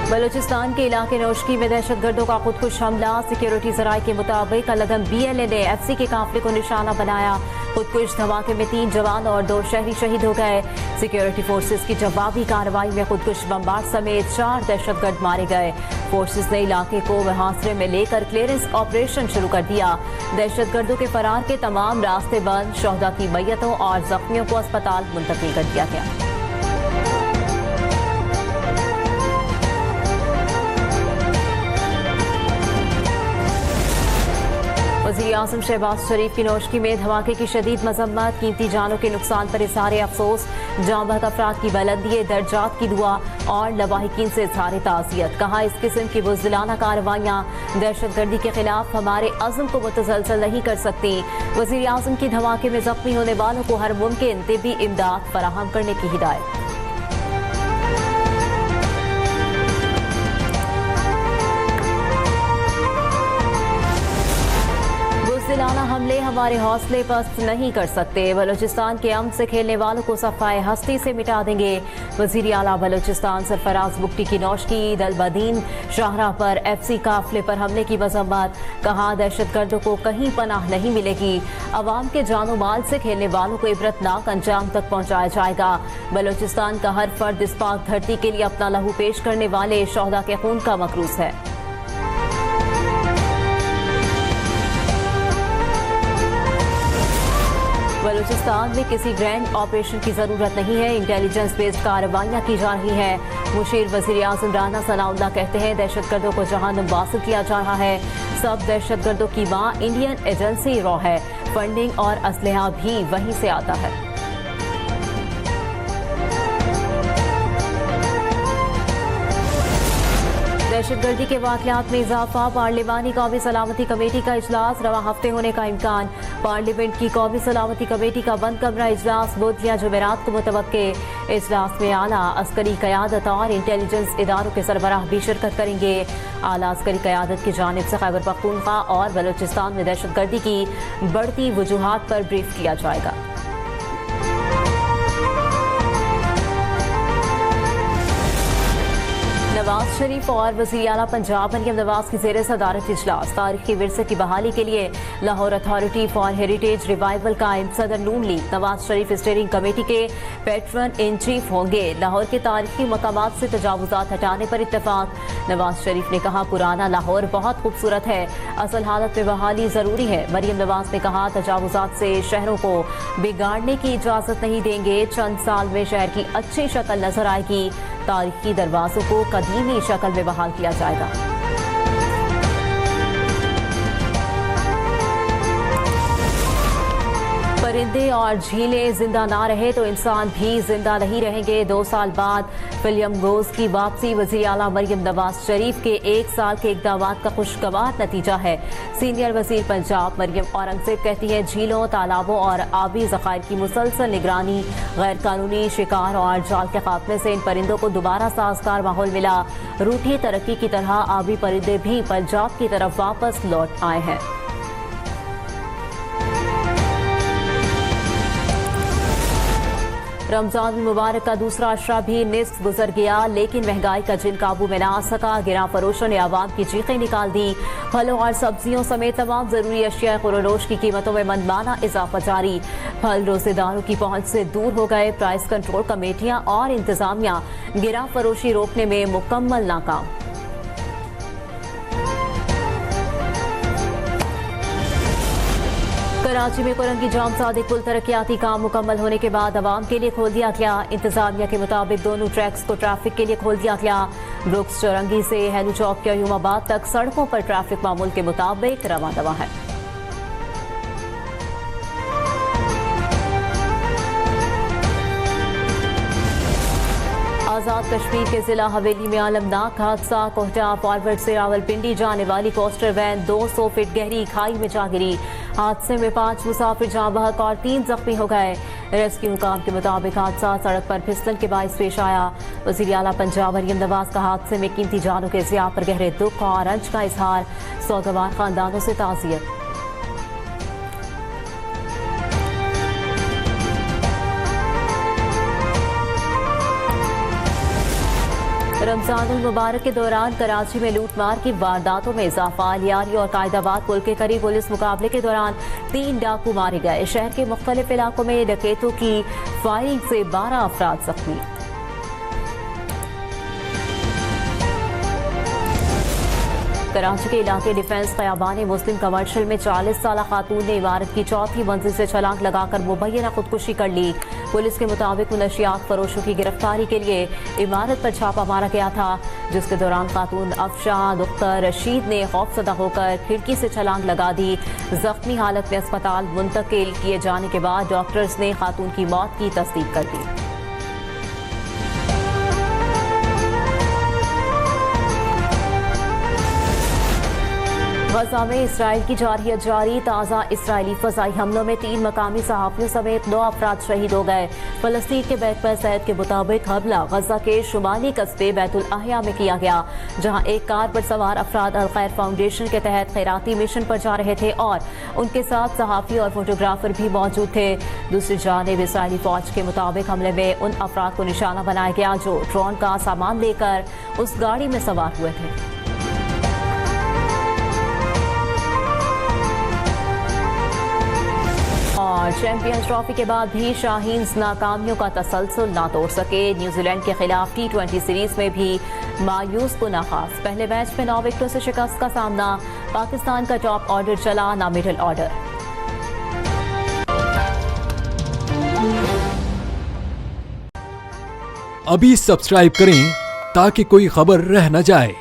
बलूचिस्तान के इलाके नौशकी में दहशतगर्दों का खुदकुश हमला। सिक्योरिटी जराये के मुताबिक अलगम BLA ने FC के काफिले को निशाना बनाया। खुदकुश धमाके में 3 जवान और 2 शहरी शहीद हो गए। सिक्योरिटी फोर्सेस की जवाबी कार्रवाई में खुदकुश बमबार समेत 4 दहशतगर्द मारे गए। फोर्सेस ने इलाके को मुहासरे में लेकर क्लियरेंस ऑपरेशन शुरू कर दिया। दहशतगर्दों के फरार के तमाम रास्ते बंद। शोहदा की मैयतों और जख्मियों को अस्पताल मुंतकिल कर दिया गया। वज़ीर-ए-आज़म शहबाज शरीफ की नौशकी में धमाके की शदीद मजम्मत। कीमती जानों के नुकसान पर इज़हार अफसोस। जाँ बहक अफराद की बुलंदी दर्जात की दुआ और लवाहिकीन से इज़हार ताज़ियत। कहा, इस किस्म की बुज़दिलाना कार्रवाइयाँ दहशतगर्दी के खिलाफ हमारे अज़्म को मुतसलसल नहीं कर सकती। वज़ीर-ए-आज़म की धमाके में जख्मी होने वालों को हर मुमकिन तिब्बी इमदाद फराहम करने की हिदायत। बुज़दिलाना हमले हमारे हौसले पस्त नहीं कर सकते। बलूचिस्तान के अमन से खेलने वालों को सफ़ाए हस्ती से मिटा देंगे। वज़ीर आला बलूचिस्तान सरफराज बुगटी की नौशकी दलबदीन शाहराह पर FC काफिले पर हमले की मजम्मत। कहा, दहशतगर्दों को कहीं पनाह नहीं मिलेगी। अवाम के जानो माल से खेलने वालों को इबरतनाक अंजाम तक पहुँचाया जाएगा। बलूचिस्तान का हर फर्द इस पाक धरती के लिए अपना लहू पेश करने वाले शोहदा के खून का मकरूज है। बलूचिस्तान में किसी ग्रैंड ऑपरेशन की जरूरत नहीं है। इंटेलिजेंस बेस्ड कार्रवाइयाँ की जा रही हैं। मुशीर वज़ीर-ए-आज़म राना सनाउल्लाह कहते हैं, दहशतगर्दों को जहानुम वासिल किया जा रहा है। सब दहशतगर्दों की मां इंडियन एजेंसी रॉ है। फंडिंग और असलहा भी वहीं से आता है। दहशतगर्दी के वाक़यात में इजाफा। पार्लिमानी कौमी सलामती कमेटी का इजलास रवा हफ्ते होने का इम्कान। पार्लियामेंट की कौमी सलामती कमेटी का बंद कमरा इजलास बुध या जुमेरात को मुतवक्के। इजलास में आला अस्करी क़यादत और इंटेलिजेंस इदारों के सरबराह भी शिरकत करेंगे। आला अस्करी क़यादत की जानिब से खैबर पख्तूनख्वा और बलूचिस्तान में दहशतगर्दी की बढ़ती वजूहात पर ब्रीफ किया जाएगा। नवाज शरीफ और वज़ीर आला पंजाब मरियम नवाज की ज़ेर सदारत इजलास। तारीखी विरसे की बहाली के लिए Lahore authority for heritage revival कायम। सदर नून league Nawaz Sharif steering committee के पैट्रन इन चीफ होंगे। लाहौर के तारीखी मकामात से तजावुजात हटाने पर इत्तेफाक। नवाज शरीफ ने कहा, पुराना लाहौर बहुत खूबसूरत है, असल हालत में बहाली जरूरी है। मरियम नवाज ने कहा, तजावुजात से शहरों को बिगाड़ने की इजाजत नहीं देंगे। चंद साल में शहर की अच्छी शक्ल नजर आएगी। तारीखी दरवाजों को कदीमी शक्ल में बहाल किया जाएगा। परिंदे और झीलें जिंदा ना रहे तो इंसान भी जिंदा नहीं रहेंगे। 2 साल बाद फिल्म गोज की वापसी। वज़ीर आला मरियम नवाज शरीफ के 1 साल के इक़दामात का खुशगवार नतीजा है। सीनियर वज़ीर पंजाब मरियम औरंगज़ेब कहती है, झीलों, तालाबों और आबी ज़खायर की मुसलसल निगरानी, गैर कानूनी शिकार और जाल के खात्मे से इन परिंदों को दोबारा साजगार माहौल मिला। रूठी तरक्की की तरह आबी परिंदे भी पंजाब की तरफ वापस लौट आए हैं। रमजान मुबारक का दूसरा अशरा भी निस्फ गुजर गया, लेकिन महंगाई का जिन काबू में ना आ सका। गिरा फरोशों ने आवाम की चीखें निकाल दी। फलों और सब्जियों समेत तमाम जरूरी अशिया खुरोरोश की कीमतों में मनमाना इजाफा जारी। फल रोजेदारों की पहुंच से दूर हो गए। प्राइस कंट्रोल कमेटियां और इंतजामिया गिरा फरोशी रोकने में मुकम्मल नाकाम। कराची में कोरंगी जाम सादिक पुल तरक्याती काम मुकम्मल होने के बाद आवाम के लिए खोल दिया गया। इंतजामिया के मुताबिक दोनों ट्रैक्स को ट्रैफिक के लिए खोल दिया गया। ब्रुक्स चौरंगी से हैलू चौक के अयूमाबाद तक सड़कों पर ट्रैफिक मामूल के मुताबिक रवा दवा है। आजाद कश्मीर के जिला हवेली में आलमनाक हादसा। कोहटा फॉरवर्ड से रावलपिंडी जाने वाली कोस्टर वैन 200 फीट गहरी खाई में जा गिरी। हादसे में 5 मुसाफिर जाँ बहक और 3 जख्मी हो गए। रेस्क्यू हुकाम के मुताबिक हादसा सड़क पर फिसलन के बाइस पेश आया। वज़ीर आला पंजाब मरियम नवाज का हादसे में कीमती जानों के ज़िया पर गहरे दुख और रंज का इजहार। सौगवार खानदानों से ताज़ियत। रमजानुल मुबारक के दौरान कराची में लूटमार की वारदातों में इजाफा। लियारी और कायदाबाद पुल के करीब पुलिस मुकाबले के दौरान 3 डाकू मारे गए। शहर के मुख्तलिफ इलाकों में डकैतों की फायरिंग से 12 अफराद जख्मी। कराची के इलाके डिफेंस खयाबान मुस्लिम कमर्शियल में 40 साल खातून ने इमारत की 4थी मंजिल से छलांग लगाकर मुबैना खुदकुशी कर ली। पुलिस के मुताबिक मुनशियात फरोशों की गिरफ्तारी के लिए इमारत पर छापा मारा गया था, जिसके दौरान खातून अफशा दुख्तर रशीद ने खौफजदा होकर खिड़की से छलांग लगा दी। जख्मी हालत में अस्पताल मुंतकिल किए जाने के बाद डॉक्टर्स ने खातून की मौत की तस्दीक कर दी। गजा में इसराइल की जारहियत जारी। ताज़ा इसराइली फजाई हमलों में 3 मकामी सहाफ़ियों समेत 9 अफराद शहीद हो गए। फलस्तीन के बैतुल सैद के मुताबिक हमला गजा के शुमाली कस्बे बैतुल अहया में किया गया, जहां एक कार पर सवार अफराद अल खैर फाउंडेशन के तहत खैराती मिशन पर जा रहे थे और उनके साथ सहाफ़ी और फोटोग्राफर भी मौजूद थे। दूसरी जानिब इसराइली फौज के मुताबिक हमले में उन अफराद को निशाना बनाया गया जो ड्रोन का सामान लेकर उस गाड़ी में सवार हुए थे। और चैंपियंस ट्रॉफी के बाद भी शाहीन्स नाकामियों का तसलसल ना तोड़ सके। न्यूजीलैंड के खिलाफ T20 सीरीज में भी मायूस को नाखास। पहले मैच में 9 विकेटों से शिकस्त का सामना। पाकिस्तान का टॉप ऑर्डर चला ना मिडिल ऑर्डर। अभी सब्सक्राइब करें ताकि कोई खबर रह न जाए।